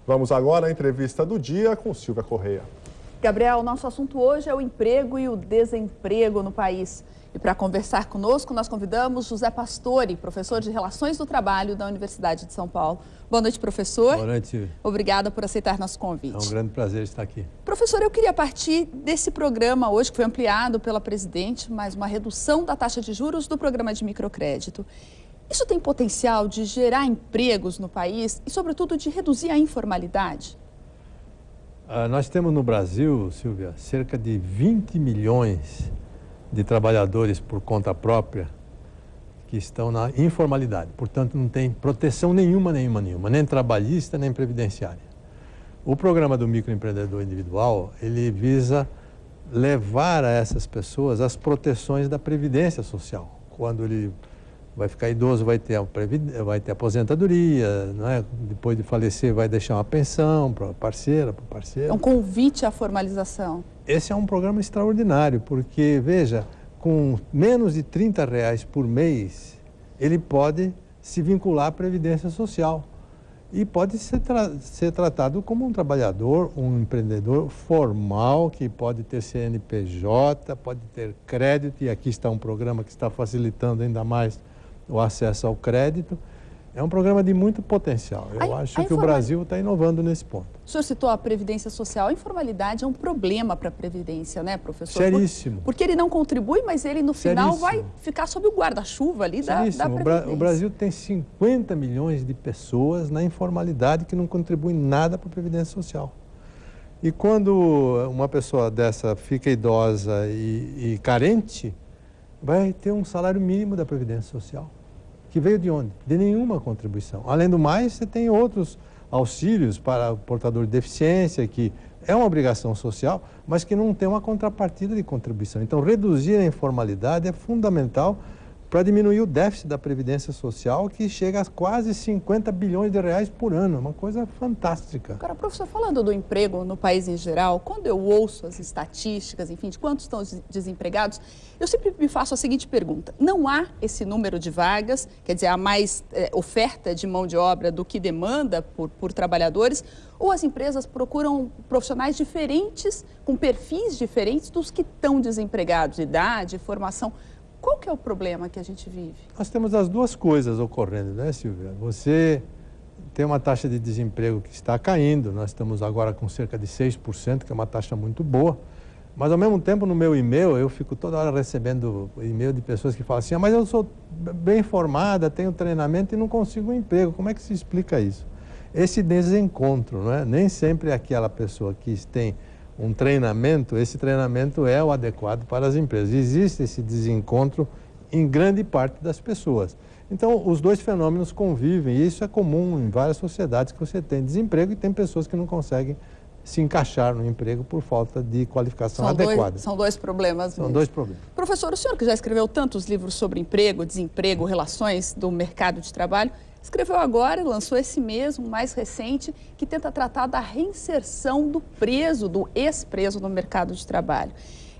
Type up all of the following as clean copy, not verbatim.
Vamos agora à entrevista do dia com Silvia Correia. Gabriel, nosso assunto hoje é o emprego e o desemprego no país. E para conversar conosco, nós convidamos José Pastore, professor de Relações do Trabalho da Universidade de São Paulo. Boa noite, professor. Boa noite, Silvia. Obrigada por aceitar nosso convite. É um grande prazer estar aqui. Professor, eu queria partir desse programa hoje, que foi ampliado pela presidente, mais uma redução da taxa de juros do programa de microcrédito. Isso tem potencial de gerar empregos no país e, sobretudo, de reduzir a informalidade? Nós temos no Brasil, Silvia, cerca de 20 milhões de trabalhadores por conta própria que estão na informalidade. Portanto, não tem proteção nenhuma, nem trabalhista, nem previdenciária. O programa do microempreendedor individual, ele visa levar a essas pessoas as proteções da previdência social. Quando ele vai ficar idoso, vai ter aposentadoria, não é? Depois de falecer, vai deixar uma pensão para a parceira, para o parceiro. É um convite à formalização. Esse é um programa extraordinário, porque, veja, com menos de R$30 por mês, ele pode se vincular à Previdência Social e pode ser tratado como um trabalhador, um empreendedor formal, que pode ter CNPJ, pode ter crédito, e aqui está um programa que está facilitando ainda mais o acesso ao crédito. É um programa de muito potencial. Eu acho que o Brasil está inovando nesse ponto. O senhor citou a Previdência Social. A informalidade é um problema para a Previdência, né, professor? Seríssimo. Porque ele não contribui, mas ele, no final, vai ficar sob o guarda-chuva ali da Previdência. O Brasil tem 50 milhões de pessoas na informalidade que não contribuem nada para a Previdência Social. E quando uma pessoa dessa fica idosa e carente, vai ter um salário mínimo da Previdência Social. Que veio de onde? De nenhuma contribuição. Além do mais, você tem outros auxílios para o portador de deficiência, que é uma obrigação social, mas que não tem uma contrapartida de contribuição. Então, reduzir a informalidade é fundamental para diminuir o déficit da Previdência Social, que chega a quase 50 bilhões de reais por ano. É uma coisa fantástica. Agora, professor, falando do emprego no país em geral, quando eu ouço as estatísticas, enfim, de quantos estão desempregados, eu sempre me faço a seguinte pergunta: não há esse número de vagas, quer dizer, há mais oferta de mão de obra do que demanda por trabalhadores, ou as empresas procuram profissionais diferentes, com perfis diferentes dos que estão desempregados, idade, formação? Qual que é o problema que a gente vive? Nós temos as duas coisas ocorrendo, né, Silvia? Você tem uma taxa de desemprego que está caindo, nós estamos agora com cerca de 6%, que é uma taxa muito boa, mas ao mesmo tempo no meu e-mail, eu fico toda hora recebendo e-mail de pessoas que falam assim: mas eu sou bem formada, tenho treinamento e não consigo um emprego. Como é que se explica isso? Esse desencontro, não é? Nem sempre aquela pessoa que tem um treinamento, esse treinamento é o adequado para as empresas. Existe esse desencontro em grande parte das pessoas. Então, os dois fenômenos convivem, e isso é comum em várias sociedades, que você tem desemprego e tem pessoas que não conseguem se encaixar no emprego por falta de qualificação adequada. São dois problemas mesmo. São dois problemas. Professor, o senhor que já escreveu tantos livros sobre emprego, desemprego, relações do mercado de trabalho, escreveu agora e lançou esse mesmo, mais recente, que tenta tratar da reinserção do preso, do ex-preso no mercado de trabalho.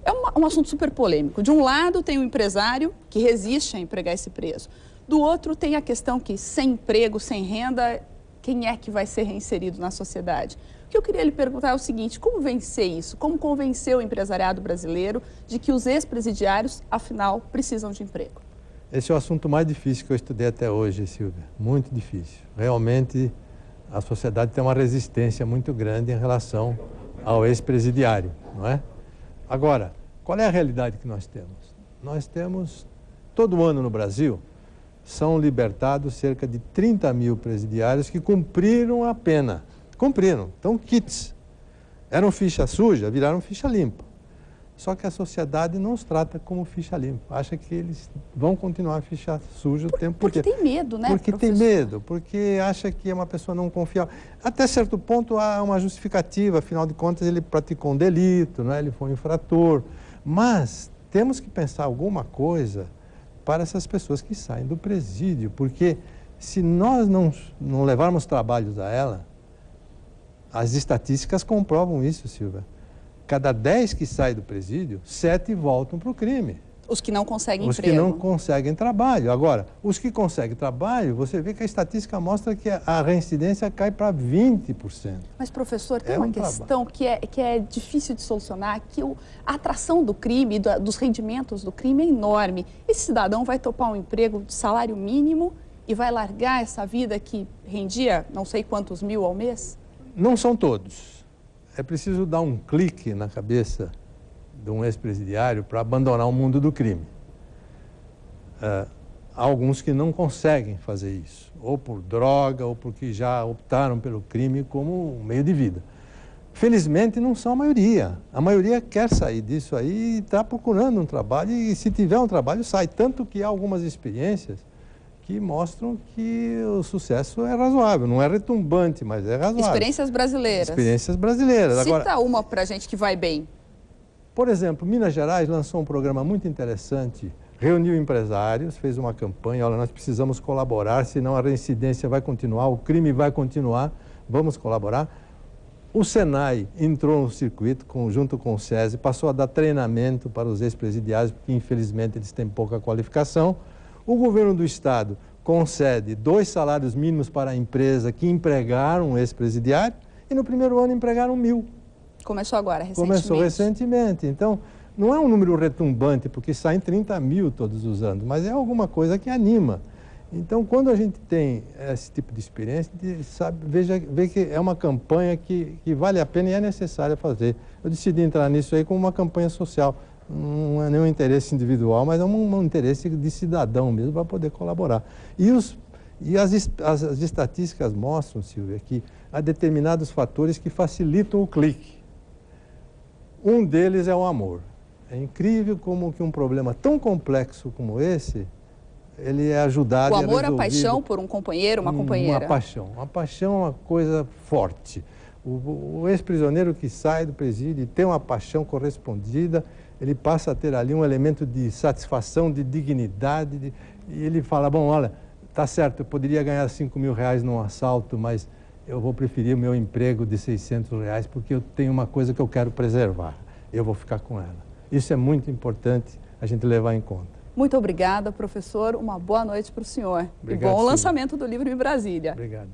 É um assunto super polêmico. De um lado tem o empresário que resiste a empregar esse preso. Do outro tem a questão que, sem emprego, sem renda, quem é que vai ser reinserido na sociedade? O que eu queria lhe perguntar é o seguinte: como vencer isso? Como convencer o empresariado brasileiro de que os ex-presidiários, afinal, precisam de emprego? Esse é o assunto mais difícil que eu estudei até hoje, Silvia. Muito difícil. Realmente, a sociedade tem uma resistência muito grande em relação ao ex-presidiário, não é? Agora, qual é a realidade que nós temos? Nós temos, todo ano no Brasil, são libertados cerca de 30 mil presidiários que cumpriram a pena. Cumpriram. Então, kits. Eram ficha suja, viraram ficha limpa. Só que a sociedade não os trata como ficha limpa. Acha que eles vão continuar ficha suja o tempo inteiro. Porque tem medo, né, Porque professor? tem medo, porque acha que é uma pessoa não confiável. Até certo ponto há uma justificativa, afinal de contas ele praticou um delito, né? Ele foi um infrator. Mas temos que pensar alguma coisa para essas pessoas que saem do presídio, porque se nós não levarmos trabalhos a ela, as estatísticas comprovam isso, Silvia. Cada 10 que saem do presídio, 7 voltam para o crime. Os que não conseguem Os emprego. que não conseguem trabalho. Agora, os que conseguem trabalho, você vê que a estatística mostra que a reincidência cai para 20%. Mas, professor, tem É uma um questão que é difícil de solucionar, que a atração do crime, dos rendimentos do crime é enorme. Esse cidadão vai topar um emprego de salário mínimo e vai largar essa vida que rendia não sei quantos mil ao mês? Não são todos. É preciso dar um clique na cabeça de um ex-presidiário para abandonar o mundo do crime. Há alguns que não conseguem fazer isso, ou por droga, ou porque já optaram pelo crime como um meio de vida. Felizmente, não são a maioria. A maioria quer sair disso aí e está procurando um trabalho, e se tiver um trabalho, sai. Tanto que há algumas experiências que mostram que o sucesso é razoável. Não é retumbante, mas é razoável. Experiências brasileiras. Experiências brasileiras. Cita uma para a gente que vai bem. Por exemplo, Minas Gerais lançou um programa muito interessante, reuniu empresários, fez uma campanha, olha, nós precisamos colaborar, senão a reincidência vai continuar, o crime vai continuar, vamos colaborar. O Senai entrou no circuito, junto com o SESI, passou a dar treinamento para os ex-presidiários, porque infelizmente eles têm pouca qualificação. O governo do estado concede 2 salários mínimos para a empresa que empregaram um ex-presidiário e no primeiro ano empregaram 1.000. Começou agora, recentemente. Começou recentemente. Então, não é um número retumbante, porque saem 30.000 todos os anos, mas é alguma coisa que anima. Então, quando a gente tem esse tipo de experiência, a gente sabe, vê que é uma campanha que vale a pena e é necessária fazer. Eu decidi entrar nisso aí como uma campanha social. Não é nenhum interesse individual, mas é um interesse de cidadão mesmo para poder colaborar. E as estatísticas mostram, Silvia, que há determinados fatores que facilitam o clique. Um deles é o amor. É incrível como que um problema tão complexo como esse, ele é ajudado. O amor, a paixão por um companheiro, uma companheira. Uma paixão. Uma paixão é uma coisa forte. O ex-prisioneiro que sai do presídio e tem uma paixão correspondida, ele passa a ter ali um elemento de satisfação, de dignidade, e ele fala, bom, olha, tá certo, eu poderia ganhar R$5.000 num assalto, mas eu vou preferir o meu emprego de R$600 porque eu tenho uma coisa que eu quero preservar. Eu vou ficar com ela. Isso é muito importante a gente levar em conta. Muito obrigada, professor. Uma boa noite para o senhor. Obrigado, e bom Silvia. lançamento do livro em Brasília. Obrigado.